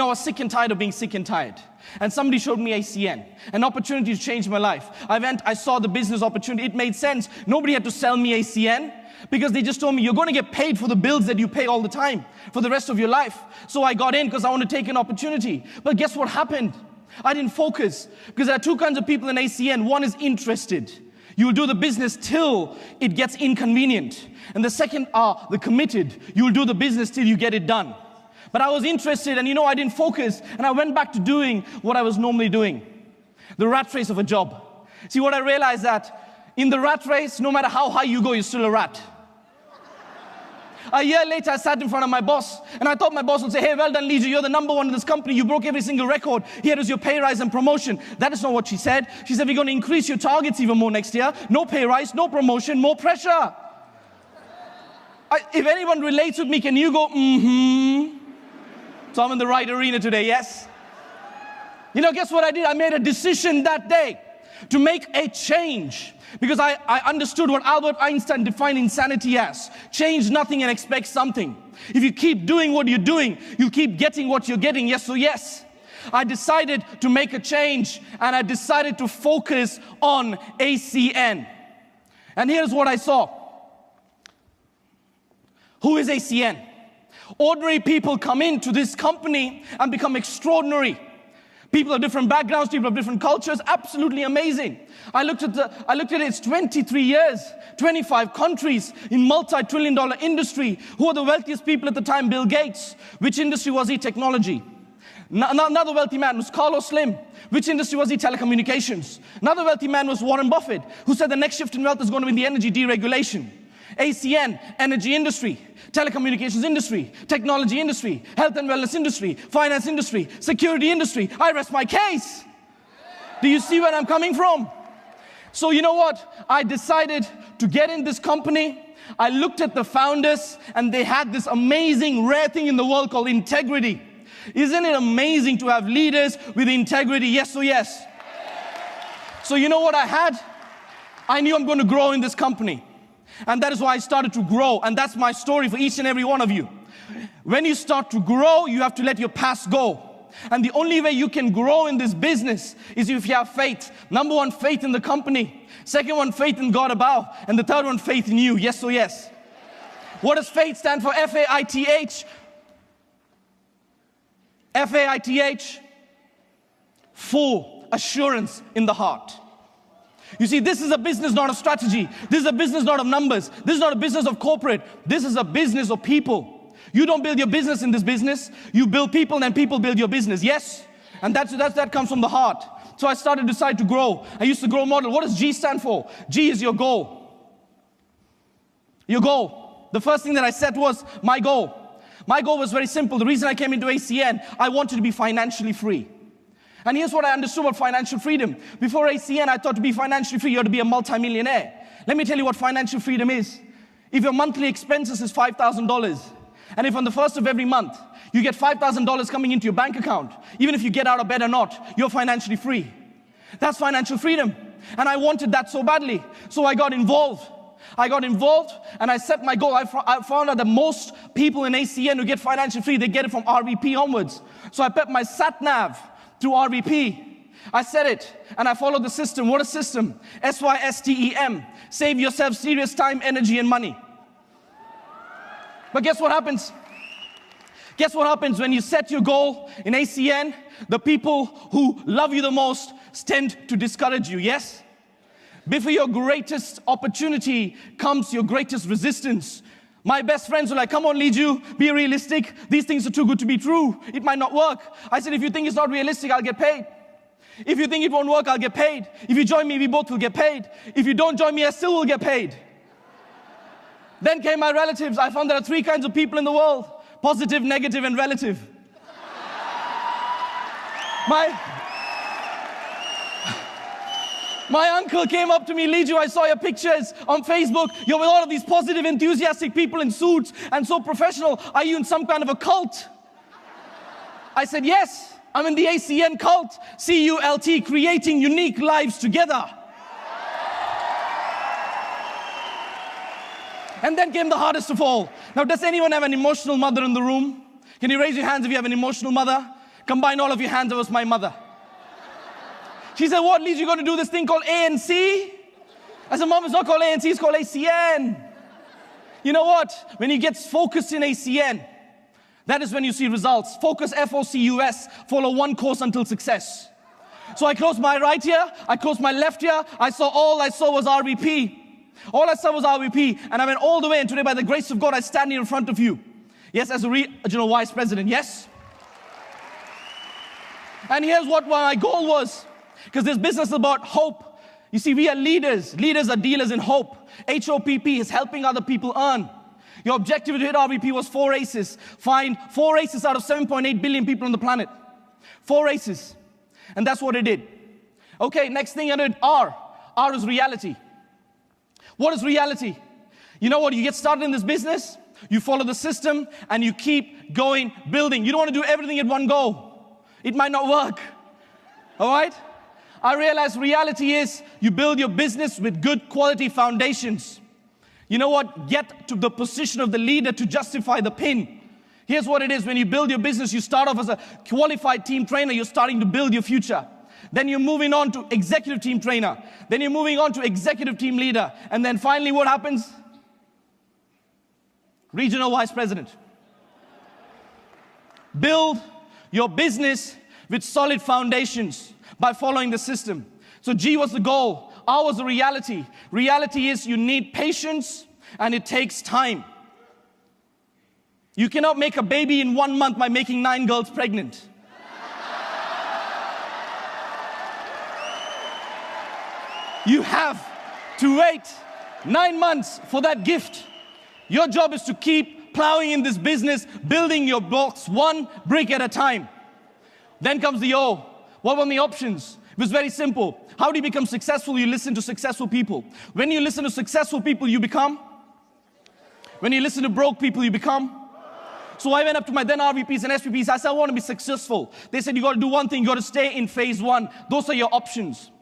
I was sick and tired of being sick and tired. And somebody showed me ACN, an opportunity to change my life. I saw the business opportunity. It made sense. Nobody had to sell me ACN because they just told me, you're going to get paid for the bills that you pay all the time for the rest of your life. So I got in because I want to take an opportunity. But guess what happened? I didn't focus because there are two kinds of people in ACN. One is interested. You will do the business till it gets inconvenient. And the second are the committed. You will do the business till you get it done. But I was interested and I didn't focus. And I went back to doing what I was normally doing. The rat race of a job. See, what I realized that in the rat race, no matter how high you go, you're still a rat. A year later, I sat in front of my boss, and I thought my boss would say, hey, well done, Liju, you're the number one in this company. You broke every single record. Here is your pay rise and promotion. That is not what she said. She said, we're going to increase your targets even more next year. No pay rise, no promotion, more pressure. If anyone relates with me, can you go, mm-hmm? So I'm in the right arena today, yes? Guess what I did? I made a decision that day to make a change. Because I understood what Albert Einstein defined insanity as. Change nothing and expect something. If you keep doing what you're doing, you'll keep getting what you're getting. Yes, so yes. I decided to make a change and I decided to focus on ACN. And here's what I saw. Who is ACN? Ordinary people come into this company and become extraordinary. People of different backgrounds, people of different cultures, absolutely amazing. I looked at it, it's 23 years, 25 countries in multi-trillion-dollar industry. Who are the wealthiest people at the time? Bill Gates. Which industry was he? Technology. Another wealthy man was Carlos Slim. Which industry was he? Telecommunications. Another wealthy man was Warren Buffett, who said the next shift in wealth is going to be the energy deregulation. ACN, energy industry, telecommunications industry, technology industry, health and wellness industry, finance industry, security industry. I rest my case. Do you see where I'm coming from? So you know what? I decided to get in this company. I looked at the founders and they had this amazing rare thing in the world called integrity. Isn't it amazing to have leaders with integrity? Yes or yes? So you know what I had? I knew I'm going to grow in this company. And that is why I started to grow. And that's my story for each and every one of you. When you start to grow, you have to let your past go. And the only way you can grow in this business is if you have faith. Number one, faith in the company. Second one, faith in God above. And the third one, faith in you. Yes or yes? What does faith stand for? F-A-I-T-H. F-A-I-T-H. Full assurance in the heart. You see, this is a business, not a strategy. This is a business, not of numbers. This is not a business of corporate. This is a business of people. You don't build your business in this business. You build people, and then people build your business. Yes? And that comes from the heart. So I started to decide to grow. I used to grow model. What does G stand for? G is your goal. Your goal. The first thing that I set was my goal. My goal was very simple. The reason I came into ACN, I wanted to be financially free. And here's what I understood about financial freedom. Before ACN, I thought to be financially free, you had to be a multimillionaire. Let me tell you what financial freedom is. If your monthly expenses is $5,000, and if on the first of every month, you get $5,000 coming into your bank account, even if you get out of bed or not, you're financially free. That's financial freedom. And I wanted that so badly. So I got involved. And I set my goal. I found out that most people in ACN who get financially free, they get it from RVP onwards. So I put my sat nav through RVP. I said it, and I followed the system. What a system. SYSTEM. Save yourself serious time, energy, and money. But guess what happens? Guess what happens when you set your goal in ACN? The people who love you the most tend to discourage you, yes? Before your greatest opportunity comes your greatest resistance. My best friends were like, come on, Liju, be realistic. These things are too good to be true. It might not work. I said, if you think it's not realistic, I'll get paid. If you think it won't work, I'll get paid. If you join me, we both will get paid. If you don't join me, I still will get paid. Then came my relatives. I found there are 3 kinds of people in the world. Positive, negative, and relative. My uncle came up to me, Liju, I saw your pictures on Facebook. You're with all of these positive, enthusiastic people in suits and so professional. Are you in some kind of a cult? I said, yes, I'm in the ACN cult. C-U-L-T, creating unique lives together. And then came the hardest of all. Now, does anyone have an emotional mother in the room? Can you raise your hands if you have an emotional mother? Combine all of your hands. That was my mother. She said, what, Liju, you're going to do this thing called ANC? I said, Mom, it's not called ANC, it's called ACN. You know what? When you get focused in ACN, that is when you see results. Focus, F-O-C-U-S, follow one course until success. So I closed my right ear, I closed my left ear, all I saw was RVP. All I saw was RVP, and I went all the way, and today by the grace of God, I stand here in front of you. Yes, as a regional vice president, yes? And here's what my goal was, because this business is about hope. You see, we are leaders. Leaders are dealers in hope. HOPP is helping other people earn. Your objective to hit RVP was 4 races. Find 4 races out of 7.8 billion people on the planet. 4 races. And that's what it did. Okay, next thing I did, R. R is reality. What is reality? You know what? You get started in this business, you follow the system, and you keep going, building. You don't want to do everything at one go. It might not work. All right? I realize reality is you build your business with good quality foundations. You know what? Get to the position of the leader to justify the pin. Here's what it is. When you build your business, you start off as a qualified team trainer. You're starting to build your future. Then you're moving on to executive team trainer. Then you're moving on to executive team leader. And then finally what happens? Regional vice president. Build your business with solid foundations by following the system. So G was the goal. R was the reality. Reality is you need patience and it takes time. You cannot make a baby in 1 month by making 9 girls pregnant. You have to wait 9 months for that gift. Your job is to keep plowing in this business, building your blocks 1 brick at a time. Then comes the O. What were the options? It was very simple. How do you become successful? You listen to successful people. When you listen to successful people, you become. When you listen to broke people, you become. So I went up to my then RVPs and SVPs. I said, I want to be successful. They said, you got to do one thing. You got to stay in phase 1. Those are your options.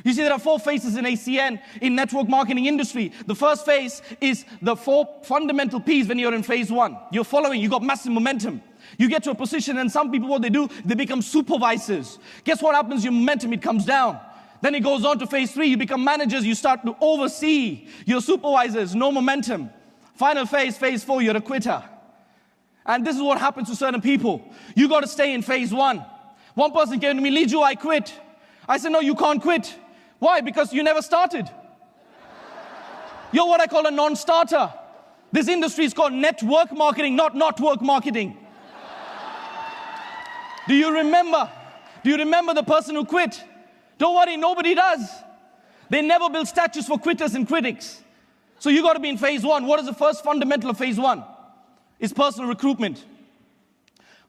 You see, there are 4 phases in ACN, in network marketing industry. The first phase is the 4 fundamental P's when you're in phase 1. You're following, you got massive momentum. You get to a position and some people, what they do, they become supervisors. Guess what happens? Your momentum, it comes down. Then it goes on to phase 3. You become managers. You start to oversee your supervisors. No momentum. Final phase, phase 4, you're a quitter. And this is what happens to certain people. You got to stay in phase 1. One person came to me, Liju, I quit. I said, no, you can't quit. Why? Because you never started. You're what I call a non-starter. This industry is called network marketing, not work marketing. Do you remember? Do you remember the person who quit? Don't worry, nobody does. They never build statues for quitters and critics. So you got to be in phase 1. What is the first fundamental of phase 1? It's personal recruitment.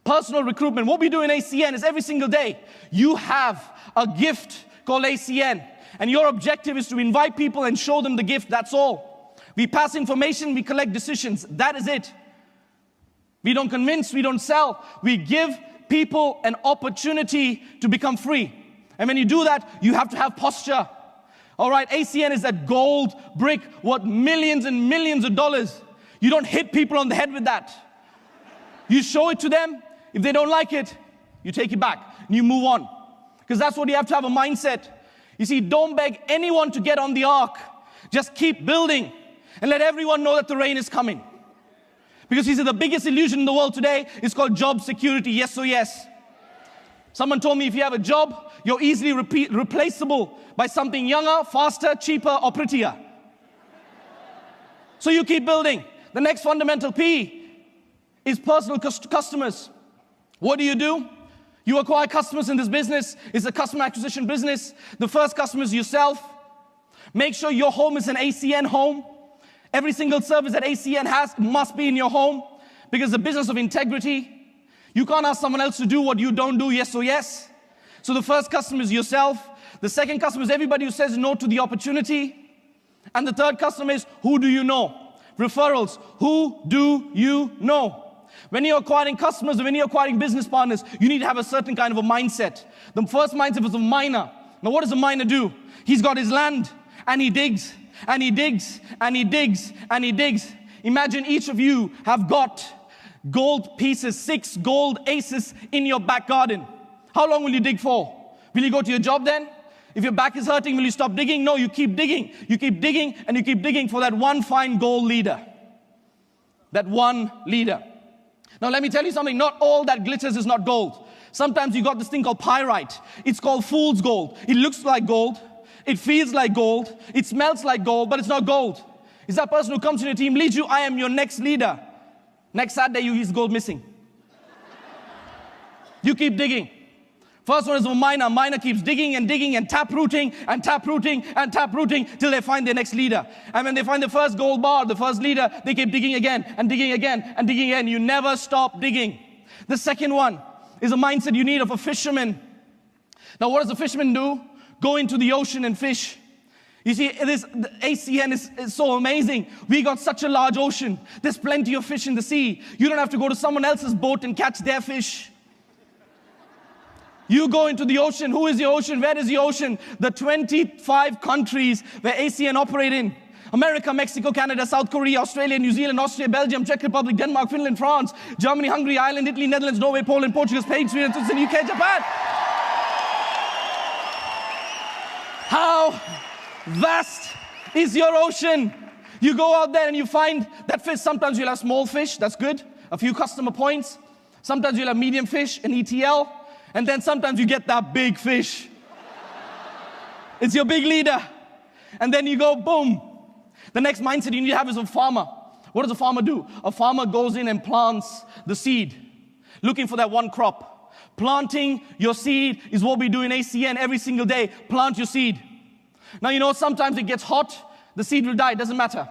Personal recruitment. What we do in ACN is every single day, you have a gift called ACN. And your objective is to invite people and show them the gift. That's all. We pass information, we collect decisions. That is it. We don't convince, we don't sell. We give people an opportunity to become free. And when you do that, you have to have posture. All right, ACN is that gold brick worth millions and millions of dollars. You don't hit people on the head with that. You show it to them. If they don't like it, you take it back and you move on. Because that's what you have to have a mindset. You see, don't beg anyone to get on the ark. Just keep building and let everyone know that the rain is coming. Because he said the biggest illusion in the world today is called job security. Yes or yes? Someone told me if you have a job, you're easily replaceable by something younger, faster, cheaper, or prettier. So you keep building. The next fundamental P is personal customers. What do? You acquire customers in this business. It's a customer acquisition business. The first customer is yourself. Make sure your home is an ACN home. Every single service that ACN has must be in your home because it's a business of integrity. You can't ask someone else to do what you don't do, yes or yes. So the first customer is yourself. The second customer is everybody who says no to the opportunity. And the third customer is who do you know? Referrals. Who do you know? When you're acquiring customers or when you're acquiring business partners, you need to have a certain kind of a mindset. The first mindset was a miner. Now what does a miner do? He's got his land and he digs and he digs and he digs and he digs. Imagine each of you have got gold pieces, 6 gold aces in your back garden. How long will you dig for? Will you go to your job then? If your back is hurting, will you stop digging? No, you keep digging. You keep digging and you keep digging for that one fine gold leader. That one leader. Now let me tell you something, not all that glitters is not gold. Sometimes you got this thing called pyrite. It's called fool's gold. It looks like gold. It feels like gold. It smells like gold, but it's not gold. It's that person who comes to your team, Liju, I am your next leader. Next Saturday, his gold missing. You keep digging. First one is a miner. Miner keeps digging and digging and taprooting and taprooting and taprooting till they find their next leader. And when they find the first gold bar, the first leader, they keep digging again and digging again and digging again. You never stop digging. The second one is a mindset you need of a fisherman. Now, what does a fisherman do? Go into the ocean and fish. You see, the ACN is so amazing. We got such a large ocean. There's plenty of fish in the sea. You don't have to go to someone else's boat and catch their fish. You go into the ocean. Who is the ocean? Where is the ocean? The 25 countries where ACN operate in. America, Mexico, Canada, South Korea, Australia, New Zealand, Austria, Belgium, Czech Republic, Denmark, Finland, France, Germany, Hungary, Ireland, Italy, Netherlands, Norway, Poland, Portugal, Spain, Sweden, Switzerland, UK, Japan. How vast is your ocean? You go out there and you find that fish. Sometimes you'll have small fish, that's good, a few customer points. Sometimes you'll have medium fish, an ETL. And then sometimes you get that big fish. It's your big leader. And then you go, boom. The next mindset you need to have is a farmer. What does a farmer do? A farmer goes in and plants the seed, looking for that one crop. Planting your seed is what we do in ACN every single day. Plant your seed. Now, you know, sometimes it gets hot, the seed will die, it doesn't matter.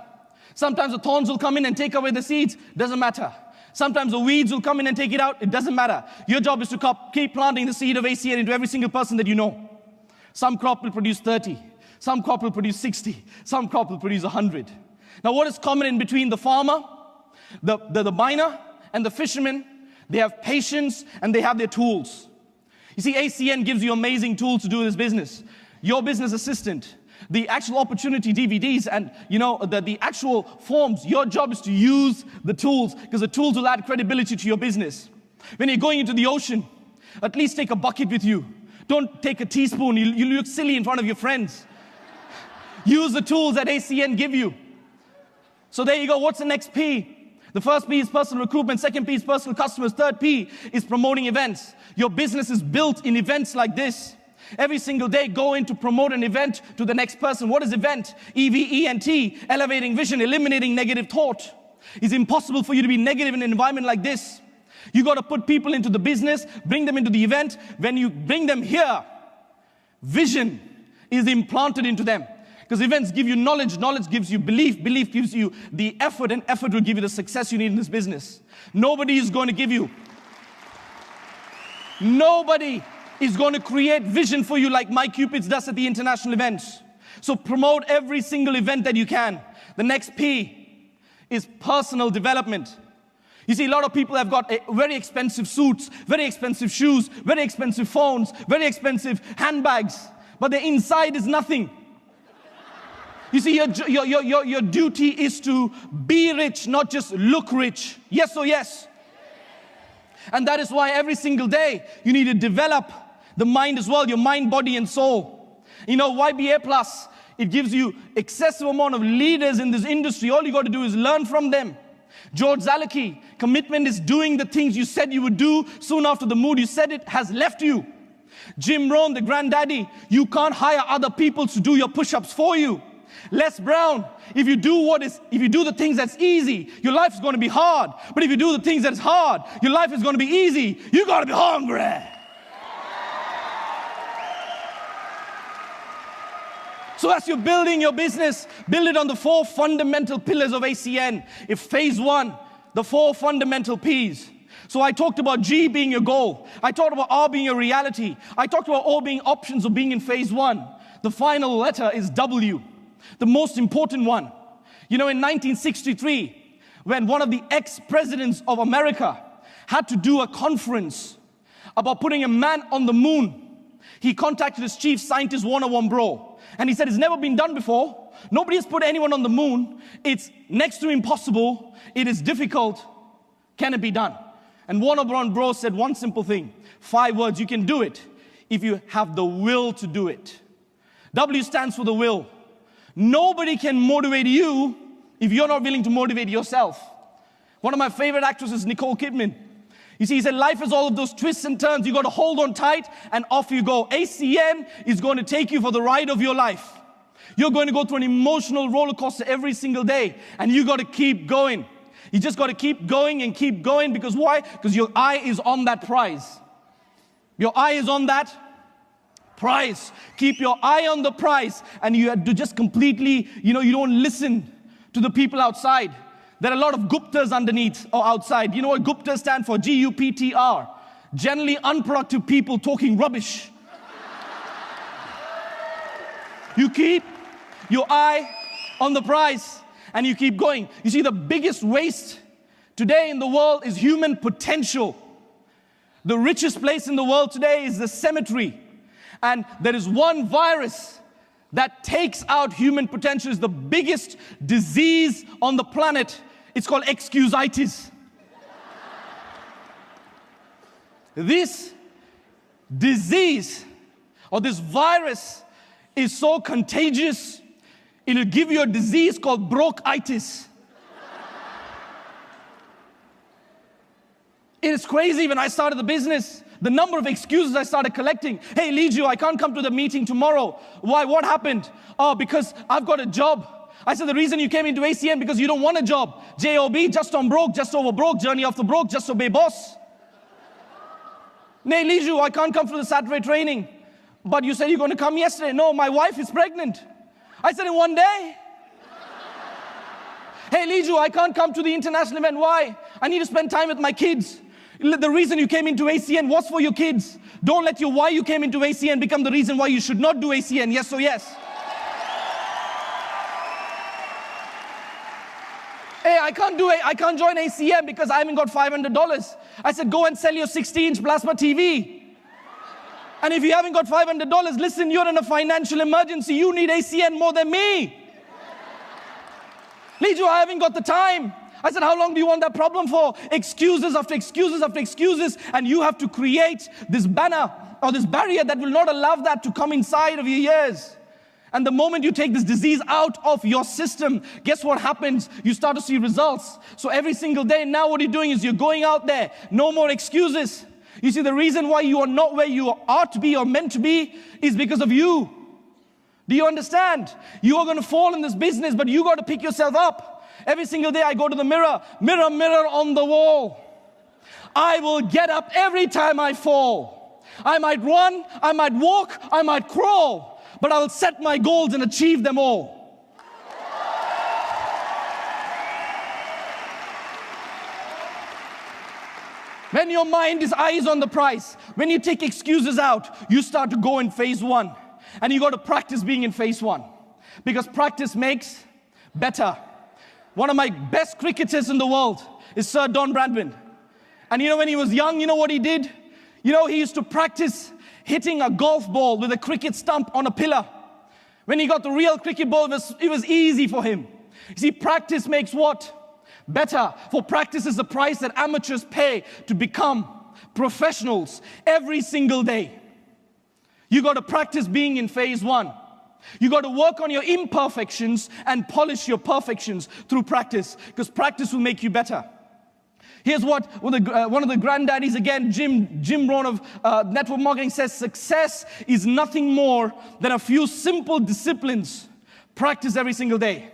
Sometimes the thorns will come in and take away the seeds, doesn't matter. Sometimes the weeds will come in and take it out, it doesn't matter. Your job is to keep planting the seed of ACN into every single person that you know. Some crop will produce 30, some crop will produce 60, some crop will produce 100. Now, what is common in between the farmer, the miner, and the fisherman? They have patience and they have their tools. You see, ACN gives you amazing tools to do this business. Your business assistant, the actual opportunity DVDs, and you know the actual forms. Your job is to use the tools, because the tools will add credibility to your business. When you're going into the ocean, at least take a bucket with you. Don't take a teaspoon. You look silly in front of your friends. Use the tools that ACN give you. So there you go. What's the next P? The first P is personal recruitment. Second P is personal customers. Third P is promoting events. Your business is built in events like this. Every single day, go in to promote an event to the next person. What is event? EVENT, elevating vision, eliminating negative thought. It's impossible for you to be negative in an environment like this. You got to put people into the business, bring them into the event. When you bring them here, vision is implanted into them. Because events give you knowledge, knowledge gives you belief, belief gives you the effort, and effort will give you the success you need in this business. Nobody is going to give you. Nobody is going to create vision for you like Mike Cupids does at the international events. So promote every single event that you can. The next P is personal development. You see, a lot of people have got very expensive suits, very expensive shoes, very expensive phones, very expensive handbags, but their inside is nothing. You see, your duty is to be rich, not just look rich. Yes or yes? And that is why every single day you need to develop the mind as well, your mind, body, and soul. You know, YBA Plus, it gives you excessive amount of leaders in this industry. All you got to do is learn from them. George Zaleki, commitment is doing the things you said you would do soon after the mood you said it has left you. Jim Rohn, the granddaddy, you can't hire other people to do your push-ups for you. Les Brown, if you do the things that's easy, your life is going to be hard. But if you do the things that's hard, your life is going to be easy. You got to be hungry. So as you're building your business, build it on the 4 fundamental pillars of ACN. If phase 1, the 4 fundamental P's. So I talked about G being your goal. I talked about R being your reality. I talked about O being options of being in phase 1. The final letter is W, the most important one. You know, in 1963, when one of the ex-presidents of America had to do a conference about putting a man on the moon, he contacted his chief scientist, one-on-one bro. And he said, it's never been done before. Nobody has put anyone on the moon. It's next to impossible. It is difficult. Can it be done? And Warner Bros. Said one simple thing, 5 words, you can do it if you have the will to do it. W stands for the will. Nobody can motivate you if you're not willing to motivate yourself. One of my favorite actresses, Nicole Kidman. You see, he said, life is all of those twists and turns. You got to hold on tight and off you go. ACN is going to take you for the ride of your life. You're going to go through an emotional roller coaster every single day. And you got to keep going. You just got to keep going and keep going. Because why? Because your eye is on that prize. Your eye is on that prize. Keep your eye on the prize. And you have to just completely, you don't listen to the people outside. There are a lot of Guptas underneath or outside. You know what Guptas stand for? G-U-P-T-R. Generally unproductive people talking rubbish. You keep your eye on the prize and you keep going. You see, the biggest waste today in the world is human potential. The richest place in the world today is the cemetery. And there is one virus that takes out human potential. It's the biggest disease on the planet. It's called excusitis. This disease or this virus is so contagious, it'll give you a disease called broke-itis. It is crazy. When I started the business, the number of excuses I started collecting. Hey, Liju, I can't come to the meeting tomorrow. Why? What happened? Oh, because I've got a job. I said, the reason you came into ACN because you don't want a job. J-O-B, just on broke, just over broke, journey off the broke, just obey boss. Nay, Liju, I can't come for the Saturday training. But you said you're going to come yesterday. No, my wife is pregnant. I said, in one day. Hey, Liju, I can't come to the international event. Why? I need to spend time with my kids. The reason you came into ACN was for your kids. Don't let your why you came into ACN become the reason why you should not do ACN. Yes or yes? Hey, I can't join ACN because I haven't got $500. I said, go and sell your 60-inch plasma TV. And if you haven't got $500, listen, you're in a financial emergency. You need ACN more than me. Liju, I haven't got the time. I said, how long do you want that problem for? Excuses after excuses after excuses. And you have to create this banner or this barrier that will not allow that to come inside of your ears. And the moment you take this disease out of your system, guess what happens? You start to see results. So every single day now what you're doing is you're going out there. No more excuses. You see, the reason why you are not where you ought to be or meant to be is because of you. Do you understand? You are going to fall in this business, but you got to pick yourself up. Every single day I go to the mirror. Mirror, mirror on the wall. I will get up every time I fall. I might run, I might walk, I might crawl. But I will set my goals and achieve them all. When your mind is eyes on the prize, when you take excuses out, you start to go in phase 1. And you got to practice being in phase 1. Because practice makes better. One of my best cricketers in the world is Sir Don Bradman. And when he was young, you know what he did? He used to practice hitting a golf ball with a cricket stump on a pillar. When he got the real cricket ball, it was easy for him. You see, practice makes what? Better. For practice is the price that amateurs pay to become professionals every single day. You got to practice being in phase 1. You got to work on your imperfections and polish your perfections through practice, because practice will make you better. Here's what one of the granddaddies again, Jim Rohn of network marketing says: success is nothing more than a few simple disciplines practiced every single day.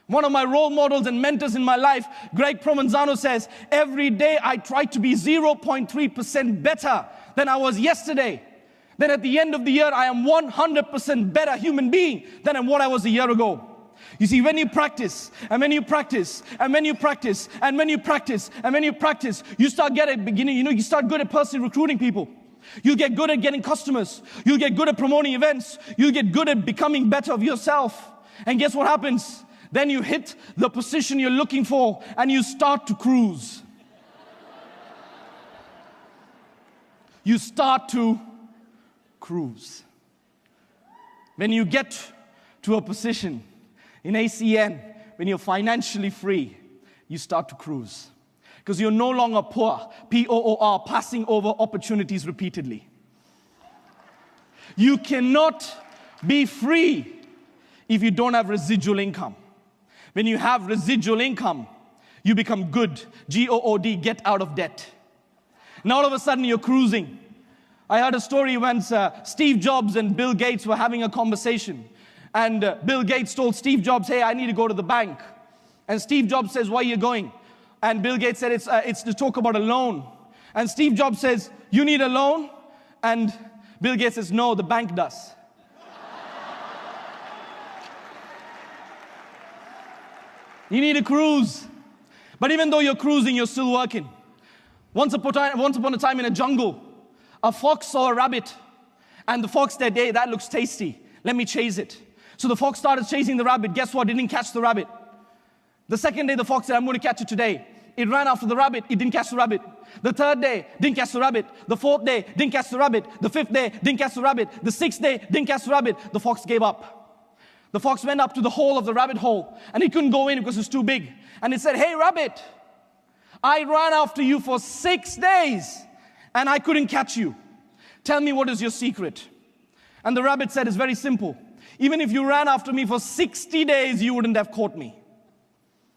One of my role models and mentors in my life, Greg Provenzano, says, every day I try to be 0.3% better than I was yesterday. Then at the end of the year, I am 100% better human being than what I was a year ago. You see, when you practice, and when you practice, and when you practice, and when you practice, and when you practice, you start you start good at personally recruiting people. You'll get good at getting customers. You'll get good at promoting events. You'll get good at becoming better of yourself. And guess what happens? Then you hit the position you're looking for, and you start to cruise. You start to cruise. When you get to a position in ACN, when you're financially free, you start to cruise. Because you're no longer poor, P-O-O-R, passing over opportunities repeatedly. You cannot be free if you don't have residual income. When you have residual income, you become good, G-O-O-D, get out of debt. Now all of a sudden you're cruising. I heard a story once, Steve Jobs and Bill Gates were having a conversation. And Bill Gates told Steve Jobs, hey, I need to go to the bank. And Steve Jobs says, why are you going? And Bill Gates said, it's to talk about a loan. And Steve Jobs says, you need a loan? And Bill Gates says, no, the bank does. You need a cruise. But even though you're cruising, you're still working. Once upon a time in a jungle, a fox saw a rabbit. And the fox said, hey, that looks tasty. Let me chase it. So the fox started chasing the rabbit. Guess what? It didn't catch the rabbit. The second day, the fox said, I'm going to catch it today. It ran after the rabbit. It didn't catch the rabbit. The third day, didn't catch the rabbit. The fourth day, didn't catch the rabbit. The fifth day, didn't catch the rabbit. The sixth day, didn't catch the rabbit. The fox gave up. The fox went up to the hole of the rabbit hole, and he couldn't go in because it's too big. And it said, hey, rabbit, I ran after you for 6 days, and I couldn't catch you. Tell me, what is your secret? And the rabbit said, it's very simple. Even if you ran after me for 60 days, you wouldn't have caught me.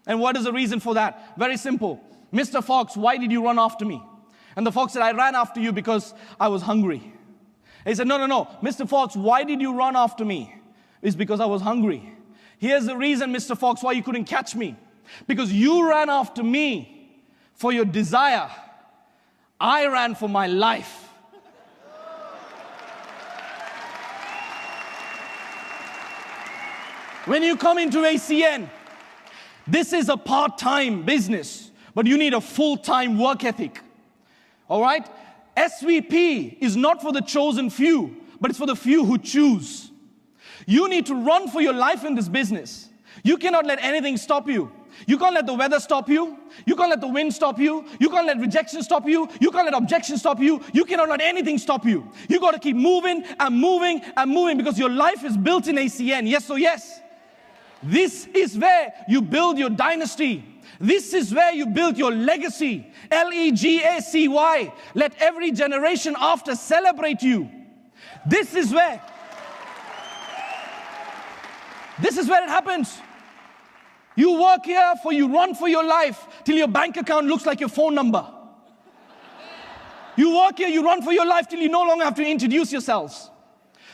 And what is the reason for that? Very simple. Mr. Fox, why did you run after me? And the fox said, I ran after you because I was hungry. He said, no, Mr. Fox, why did you run after me? It's because I was hungry. Here's the reason, Mr. Fox, why you couldn't catch me. Because you ran after me for your desire. I ran for my life. When you come into ACN, this is a part-time business, but you need a full-time work ethic. All right? SVP is not for the chosen few, but it's for the few who choose. You need to run for your life in this business. You cannot let anything stop you. You can't let the weather stop you. You can't let the wind stop you. You can't let rejection stop you. You can't let objection stop you. You cannot let anything stop you. You got to keep moving and moving and moving because your life is built in ACN. Yes or yes? This is where you build your dynasty. This is where you build your legacy. Legacy. Let every generation after celebrate you. This is where it happens. You work here, you run for your life till your bank account looks like your phone number. You work here, you run for your life till you no longer have to introduce yourselves.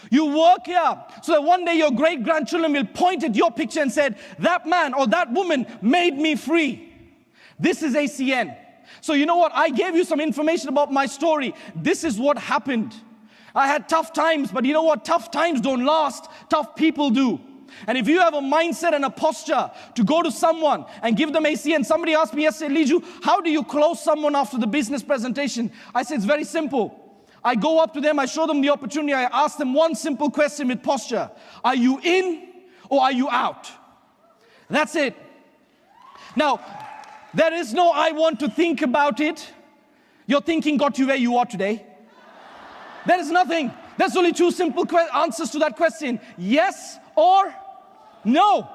You work here so that one day your great-grandchildren will point at your picture and say, that man or that woman made me free. This is ACN. So you know what? I gave you some information about my story. This is what happened. I had tough times, but you know what? Tough times don't last. Tough people do. And if you have a mindset and a posture to go to someone and give them ACN, somebody asked me yesterday, Liju, how do you close someone after the business presentation? I said, it's very simple. I go up to them, I show them the opportunity, I ask them one simple question with posture. Are you in or are you out? That's it. Now, there is no I want to think about it. Your thinking got you where you are today. There is nothing. There's only two simple answers to that question. Yes or no.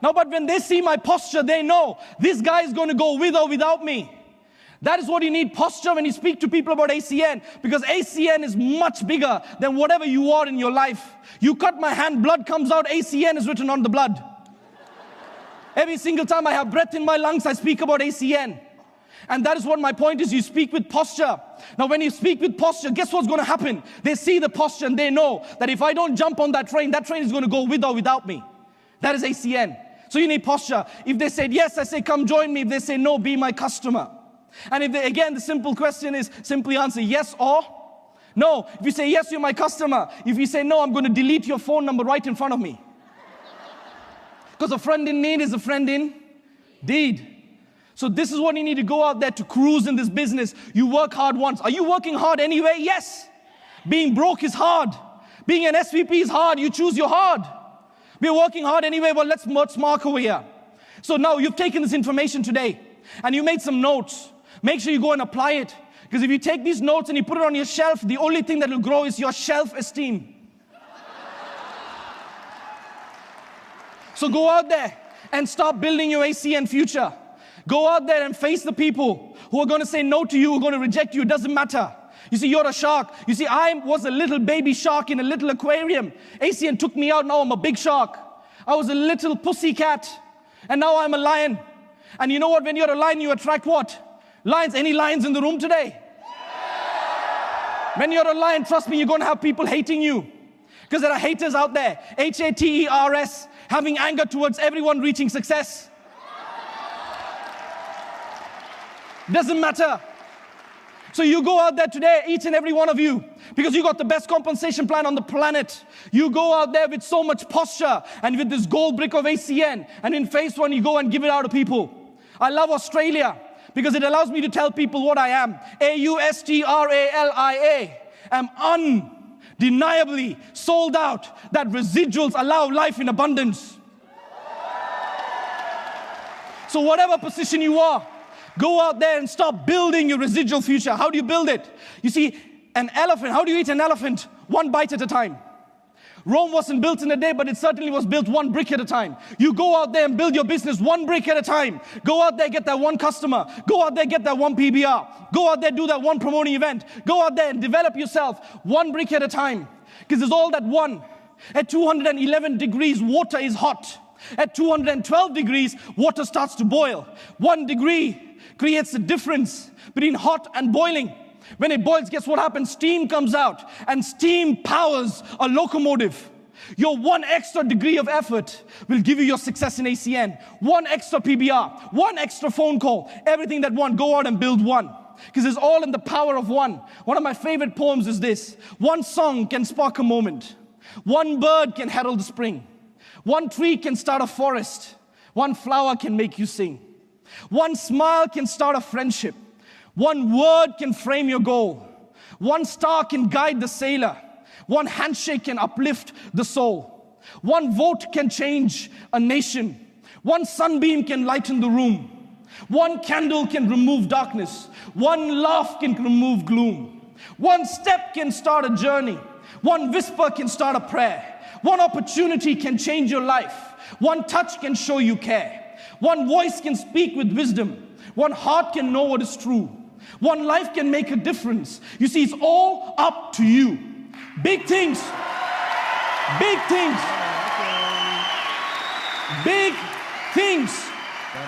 Now, but when they see my posture, they know this guy is going to go with or without me. That is what you need, posture, when you speak to people about ACN. Because ACN is much bigger than whatever you are in your life. You cut my hand, blood comes out, ACN is written on the blood. Every single time I have breath in my lungs, I speak about ACN. And that is what my point is. You speak with posture. Now, when you speak with posture, guess what's going to happen? They see the posture and they know that if I don't jump on that train is going to go with or without me. That is ACN. So you need posture. If they said yes, I say, come join me. If they say no, be my customer. And if they, again, the simple question is simply answer yes or no. If you say yes, you're my customer. If you say no, I'm going to delete your phone number right in front of me. Because a friend in need is a friend indeed. So this is what you need to go out there to cruise in this business. You work hard once. Are you working hard anyway? Yes. Being broke is hard. Being an SVP is hard. You choose your hard. We're working hard anyway. Well, let's mark over here. So now you've taken this information today and you made some notes. Make sure you go and apply it. Because if you take these notes and you put it on your shelf, the only thing that will grow is your self-esteem. So go out there and start building your ACN future. Go out there and face the people who are going to say no to you, who are going to reject you. It doesn't matter. You see, you're a shark. You see, I was a little baby shark in a little aquarium. ACN took me out. Now I'm a big shark. I was a little pussy cat. And now I'm a lion. And you know what? When you're a lion, you attract what? Lions. Any lions in the room today? When you're a lion, trust me, you're going to have people hating you. Because there are haters out there. Haters, having anger towards everyone reaching success. Doesn't matter. So you go out there today, each and every one of you, because you got the best compensation plan on the planet. You go out there with so much posture and with this gold brick of ACN, and in phase one you go and give it out to people. I love Australia because it allows me to tell people what I am. AUSTRALIA. I'm undeniably sold out that residuals allow life in abundance. So whatever position you are, go out there and start building your residual future. How do you build it? You see, an elephant, how do you eat an elephant? One bite at a time. Rome wasn't built in a day, but it certainly was built one brick at a time. You go out there and build your business one brick at a time. Go out there, get that one customer. Go out there, get that one PBR. Go out there, do that one promoting event. Go out there and develop yourself one brick at a time. Because it's all that one. At 211 degrees, water is hot. At 212 degrees, water starts to boil. 1 degree creates the difference between hot and boiling. When it boils, guess what happens? Steam comes out, and steam powers a locomotive. Your one extra degree of effort will give you your success in ACN. One extra PBR, one extra phone call, everything that one, go out and build one. Because it's all in the power of one. One of my favorite poems is this. One song can spark a moment. One bird can herald the spring. One tree can start a forest. One flower can make you sing. One smile can start a friendship. One word can frame your goal. One star can guide the sailor. One handshake can uplift the soul. One vote can change a nation. One sunbeam can lighten the room. One candle can remove darkness. One laugh can remove gloom. One step can start a journey. One whisper can start a prayer. One opportunity can change your life. One touch can show you care. One voice can speak with wisdom. One heart can know what is true. One life can make a difference. You see, it's all up to you. Big things. Big things. Big things.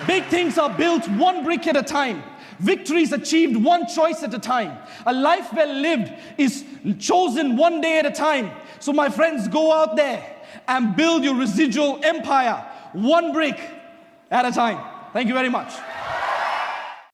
Big things are built one brick at a time. Victories achieved one choice at a time. A life well lived is chosen one day at a time. So my friends, go out there and build your residual empire one brick at a time. Thank you very much.